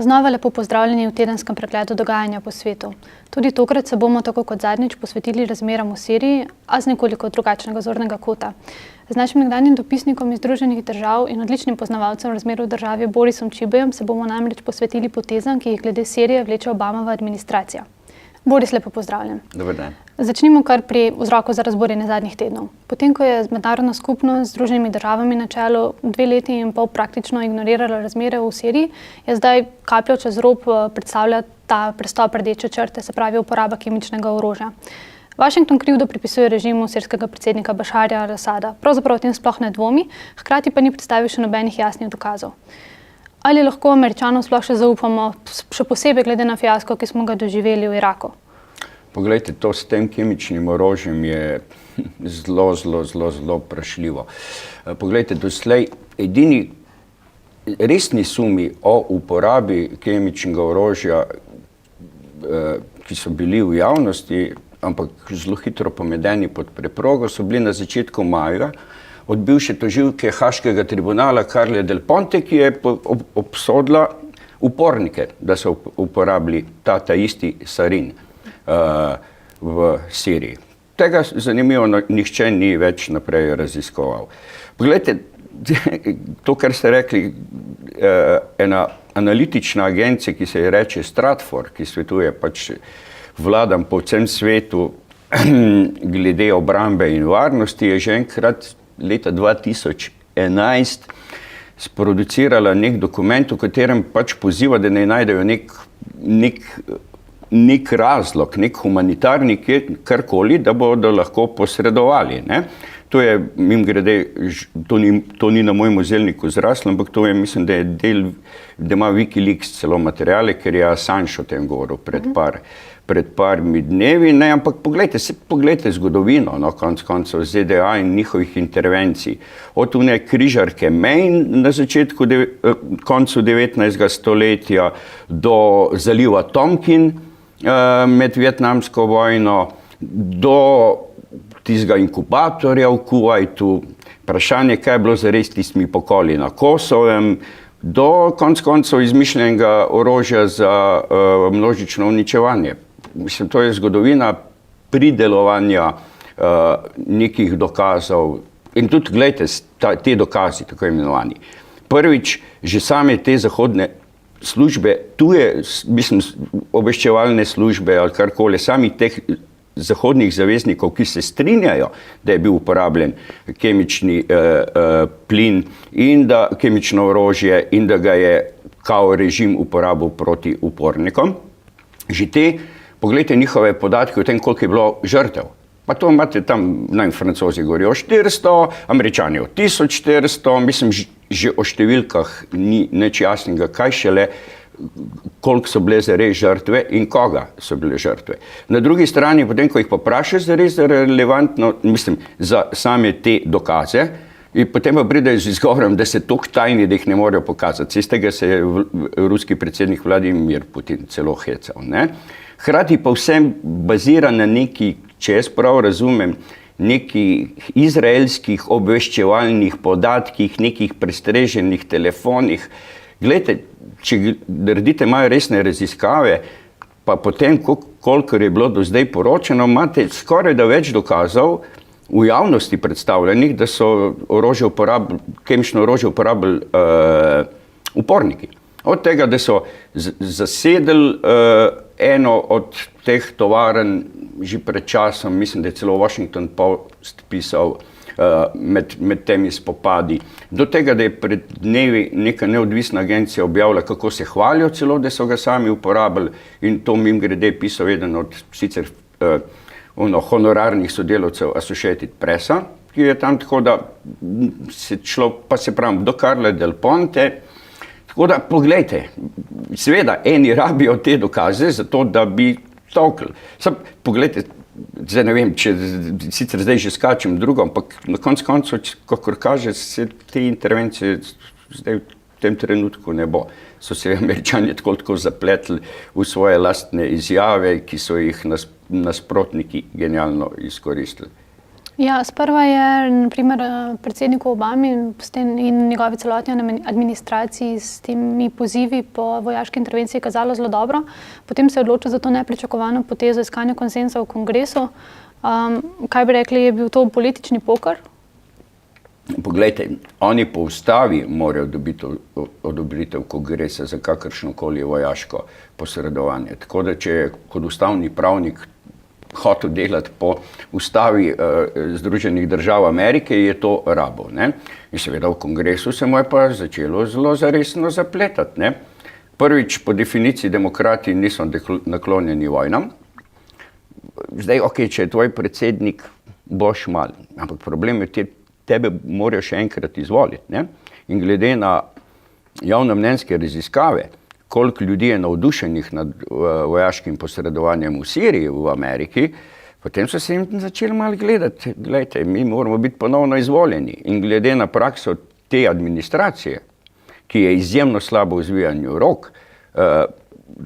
Znova lepo pozdravljeni v tedenskem pregledu dogajanja po svetu. Tudi tokrat se bomo tako kot zadnjič posvetili razmeram v Siriji, a z nekoliko drugačnega zornega kota. Z našim nekdanjim dopisnikom iz Združenih držav in odličnim poznavalcem razmer v državi Borisom Čibejem se bomo namreč posvetili potezam, ki jih glede Sirije vleče Obamova administracija. Boris, lepo pozdravljen. Dober dan. Začnimo kar pri vzroku za razburjenje zadnjih tednov. Potem, ko je mednarodna skupnost z Združenimi državami na čelu 2 leti in pol praktično ignorirala razmere v Siriji, je zdaj kapljo čez rob predstavlja ta prestop rdeče črte, se pravi uporaba kemičnega orožja. Washington krivdo pripisuje režimu sirskega predsednika Bašarja al-Asada. Pravzaprav o tem sploh ne dvomi, hkrati pa ni predstavil še nobenih jasnih dokazov. Ali lahko Američanom sploh še zaupamo, še posebej glede na fiasko, ki smo ga doživeli v Iraku? Poglejte, to s tem kemičnim orožjem je zelo vprašljivo. Poglejte, doslej edini resni sumi o uporabi kemičnega orožja, ki so bili v javnosti, ampak zelo hitro pomedeni pod preprogo, so bili na začetku maja od bivše tožilke Haškega tribunala Carle Del Ponte, ki je obsodila upornike, da so uporabili ta isti sarin v Siriji. Tega zanimivo nihče ni več naprej raziskoval. Poglejte, to, kar ste rekli, ena analitična agencija, ki se je reče Stratfor, ki svetuje pač vladam po vsem svetu glede obrambe in varnosti, je že enkrat leta 2011 sproducirala nek dokument, v katerem pač poziva, da ne najdejo nek razlog, nek humanitarni karkoli, da bodo lahko posredovali. Ne? To je, mimogrede, to ni na mojem zelniku zraslo, ampak to je, mislim, da je da ima Wikileaks celo materiale, ker je Assange o tem govoril pred parmi dnevi, ne, ampak poglejte zgodovino, no, konec koncev ZDA in njihovih intervencij. Od une križarke Maine na začetku, koncu 19. stoletja do zaliva Tonkin med vietnamsko vojno, do tistega inkubatorja v Kuvajtu, vprašanje, kaj je bilo zares tistimi pokoli na Kosovem, do konec koncev izmišljenega orožja za množično uničevanje. Mislim, to je zgodovina pridelovanja nekih dokazov. In tudi, gledajte, te dokazi, tako imenovani. Prvič, že same te zahodne službe, tuje, mislim, obveščevalne službe ali karkoli, sami teh zahodnih zaveznikov, ki se strinjajo, da je bil uporabljen kemični plin in da kemično orožje in da ga je kao režim uporabil proti upornikom. Že te, poglejte njihove podatke o tem, koliko je bilo žrtev. Pa to imate tam, Francozi govorijo o 400, Američani o 1400, mislim, že o številkah ni nič jasnega, kaj šele, koliko so bile zares žrtve in koga so bile žrtve. Na drugi strani, potem, ko jih poprašaš zares relevantno, mislim, za same te dokaze, in potem pa pridejo z izgovorom, da se toliko tajni, da jih ne morejo pokazati. Z tega se je ruski predsednik Vladimir Putin celo hecal. Ne? Hrati pa vsem bazira na neki, če jaz prav razumem, nekih izraelskih obveščevalnih podatkih, nekih prestreženih telefonih. Glejte, če naredite malo resne raziskave, pa potem, kolikor je bilo do zdaj poročeno, imate skoraj da več dokazov v javnosti predstavljenih, da so kemično orožje uporabili uporniki. Od tega, da so zasedli eno od teh tovarn že pred časom, mislim, da je celo Washington Post pisal med temi spopadi, do tega, da je pred dnevi neka neodvisna agencija objavila, kako se hvalijo celo, da so ga sami uporabili, in to mimogrede pisal eden od sicer honorarnih sodelavcev Associated Pressa, ki je tam, tako da pa se pravim, do Carle Del Ponte. Tako da, poglejte, seveda, eni rabijo te dokaze zato, da bi tolkli. Poglejte, zdaj ne vem, če sicer zdaj že skačem drugo, ampak na koncu, kakor kaže, se te intervencije zdaj v tem trenutku ne bo. So se Američani tako zapletli v svoje lastne izjave, ki so jih nasprotniki genialno izkoristili. Ja, sprva je naprimer predsedniku Obami in njegovi celotni administraciji s temi pozivi po vojaški intervenciji kazalo zelo dobro. Potem se je odločil za to nepričakovano potezo iskanja konsenza v kongresu. Kaj bi rekli, je bil to politični poker? Poglejte, oni po ustavi morajo dobiti odobritev kongresa za kakršnokoli vojaško posredovanje. Tako da, če je kot ustavni pravnik hotel delati po ustavi Združenih držav Amerike, je to rabo. Ne? In seveda v kongresu se mu je pa začelo zelo zaresno zapletati. Ne? Prvič, po definiciji demokrati niso naklonjeni vojnam. Zdaj, ok, če je tvoj predsednik, boš mal. Ampak problem je, tebe morajo še enkrat izvoliti. Ne? In glede na javnomnenjske raziskave, koliko ljudi je navdušenih nad vojaškim posredovanjem v Siriji, v Ameriki, potem so se jim začeli malo gledati. Glejte, mi moramo biti ponovno izvoljeni. In glede na prakso te administracije, ki je izjemno slabo v zvijanju rok,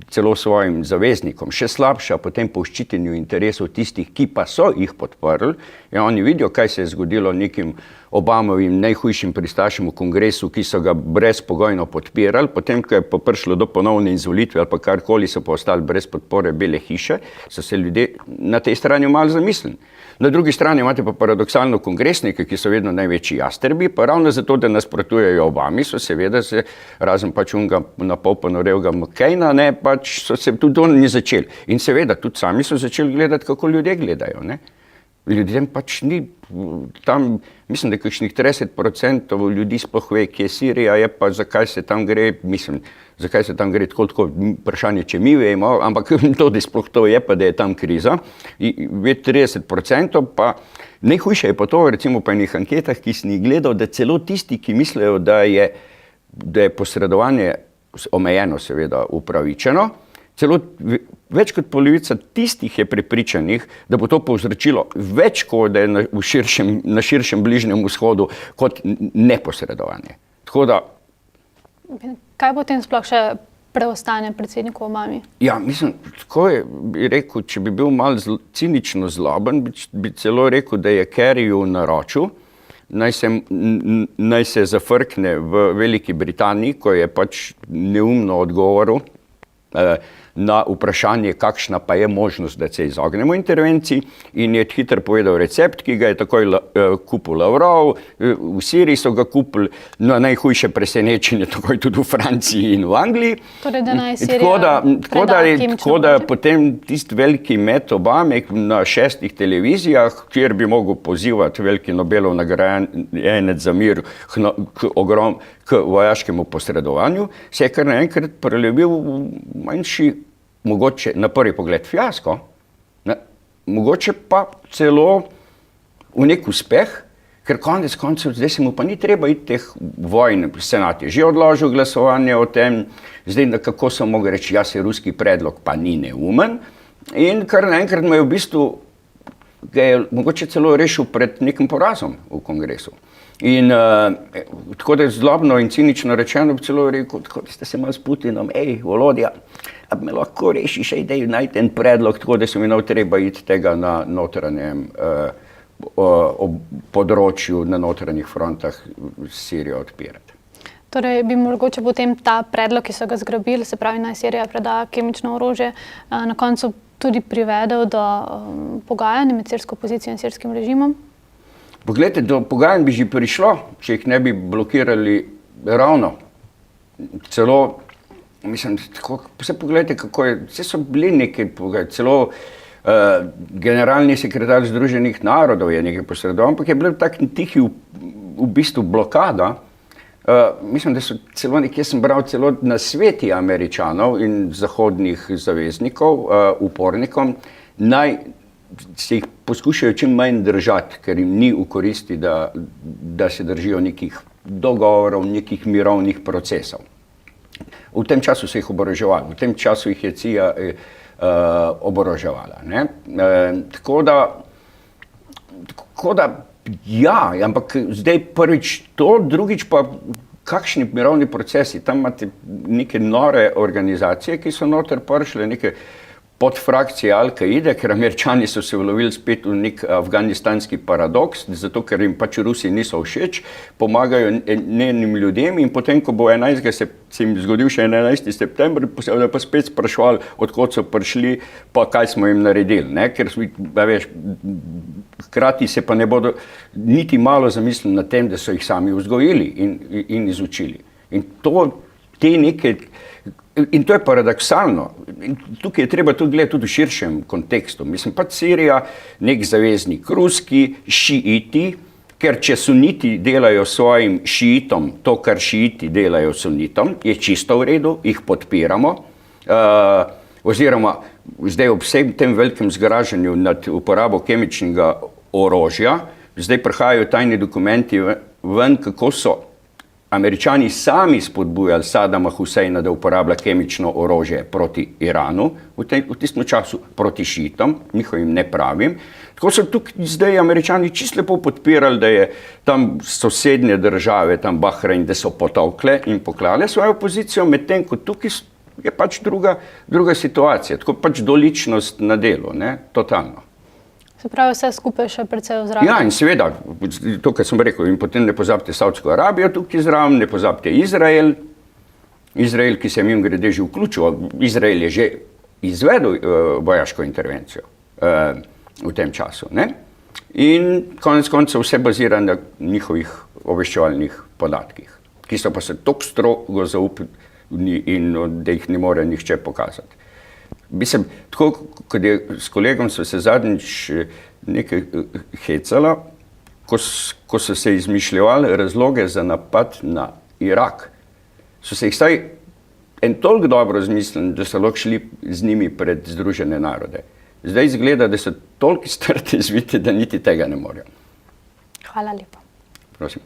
celo svojim zaveznikom, še slabša potem po ščitenju interesov tistih, ki pa so jih podprli, in oni vidijo, kaj se je zgodilo nekim Obamovim najhujšim pristašem v kongresu, ki so ga brezpogojno podpirali, potem, ko je pa prišlo do ponovne izvolitve ali pa karkoli, so pa ostali brez podpore Bele hiše, so se ljudje na tej strani malo zamislili. Na drugi strani imate pa paradoksalno kongresnike, ki so vedno največji jastrbi, pa ravno zato, da nasprotujejo Obami, so seveda se, razen pač unga na pol ponorevga McCaina, ne, pač so se tudi oni začeli. In seveda tudi sami so začeli gledati, kako ljudje gledajo, ne. Ljudem pač ni tam, mislim, da kakšnih 30% ljudi sploh ve, kje je Sirija, je pa zakaj se tam gre, zakaj se tam gre tako vprašanje, če mi vemo, ampak to, da sploh to je pa, da je tam kriza. Ve 30%, pa najhujše je pa to, recimo po enih anketah, ki sem jih gledal, da celo tisti, ki mislijo, da je posredovanje omejeno, seveda upravičeno, celo več kot polovica tistih je prepričanih, da bo to povzročilo več škode na širšem Bližnjem vzhodu kot neposredovanje. Tako da... Kaj potem sploh še preostane predsedniku Obami? Ja, mislim, tako je, bi rekel, če bi bil malo cinično zloben, bi celo rekel, da je Kerryju naročil, naj se zafrkne v Veliki Britaniji, ko je pač neumno odgovoril na vprašanje, kakšna pa je možnost, da se izognemo intervenciji, in je hitro povedal recept, ki ga je takoj kupil Lavrov, v Siriji so ga kupili, na najhujše presenečenje takoj tudi v Franciji in v Angliji. Torej, da naj Sirija preda kemično orožje. Potem tisti veliki met Obame na 6 televizijah, kjer bi mogel pozivati veliki Nobelov nagrajenec za mir k vojaškemu posredovanju, se je kar naenkrat prelevil v manjši, mogoče na prvi pogled fiasko, mogoče pa celo v nek uspeh, ker konec koncev zdaj se mu pa ni treba iti teh vojn. Senat je že odložil glasovanje o tem, zdaj kako so mogli reči, ja, se ruski predlog pa ni neumen, in kar naenkrat me je v bistvu, ga je mogoče celo rešil pred nekim porazom v kongresu. In tako da je zlobno in cinično rečeno, bi celo rekel, tako da ste se malo s Putinom, Volodja, a me lahko rešiš, daj najti en predlog, tako da se mi treba iti tega na notranjem področju, na notranjih frontah Sirijo odpirati. Torej bi mogoče potem ta predlog, ki so ga zgrabili, se pravi naj Sirija preda kemično orožje, na koncu tudi privedel do pogajanj med sirsko opozicijo in sirskim režimom? Poglejte, do pogajanj bi že prišlo, če jih ne bi blokirali ravno. Celo, mislim, vse pogledajte, kako je, vse so bili nekaj pogajanj, celo generalni sekretar Združenih narodov je nekaj posredoval, ampak je bil tak tihi v bistvu blokada. Mislim, da so celo nekje, sem bral celo na sveti Američanov in zahodnih zaveznikov, upornikom, naj se jih poskušajo čim manj držati, ker jim ni v koristi, da se držijo nekih dogovorov, nekih mirovnih procesov. V tem času so jih oboroževali, v tem času jih je CIA oboroževala. Tako da, ja, ampak zdaj prvič to, drugič pa kakšni mirovni procesi. Tam imate neke nore organizacije, ki so noter prišle, neke podfrakcije Al-Kaide, ker Američani so se vlovili spet v nek afganistanski paradoks, zato ker jim pač Rusi niso všeč, pomagajo njenim ljudem in potem, ko bo 11. se jim zgodil še 11. september, pa spet spraševali, odkot so prišli, pa kaj smo jim naredili, ne? Ker veš, hkrati se pa ne bodo niti malo zamislili nad tem, da so jih sami vzgojili in izučili. In to je paradoksalno. In tukaj je treba tudi gledati tudi v širšem kontekstu. Mislim, pač Sirija, nek zaveznik, ruski, šiiti, ker če suniti delajo svojim šiitom to, kar šiiti delajo sunitom, je čisto v redu, jih podpiramo, oziroma zdaj ob vsem tem velikem zgražanju nad uporabo kemičnega orožja, zdaj prihajajo tajni dokumenti ven, kako so Američani sami spodbujali Sadama Huseina, da uporablja kemično orožje proti Iranu, v tistem času proti šiitom, njihovim ne pravim. Tako so tukaj zdaj Američani čisto lepo podpirali, da je tam sosednje države, tam Bahrein, da so potolkle in poklale svojo pozicijo, medtem ko tukaj je pač druga situacija, tako pač doličnost na delu, ne, totalno. Se pravi, vse skupaj še precej v zraku. Ja, in seveda, to, kar sem rekel, in potem ne pozabite Saudsko Arabijo tukaj zraven, ne pozabite Izrael, ki se je mimogrede že vključil, Izrael je že izvedel vojaško intervencijo v tem času, ne? In konec koncev vse bazira na njihovih obveščevalnih podatkih, ki so pa se toliko strogo zaupni in da jih ne more nihče pokazati. Mislim, tako kot je s kolegom so se zadnjič nekaj hecala, ko so se izmišljevali razloge za napad na Irak. So se jih staj en toliko dobro izmislili, da so lahko šli z njimi pred Združene narode. Zdaj izgleda, da so toliko strti zviti, da niti tega ne morejo. Hvala lepa. Prosim.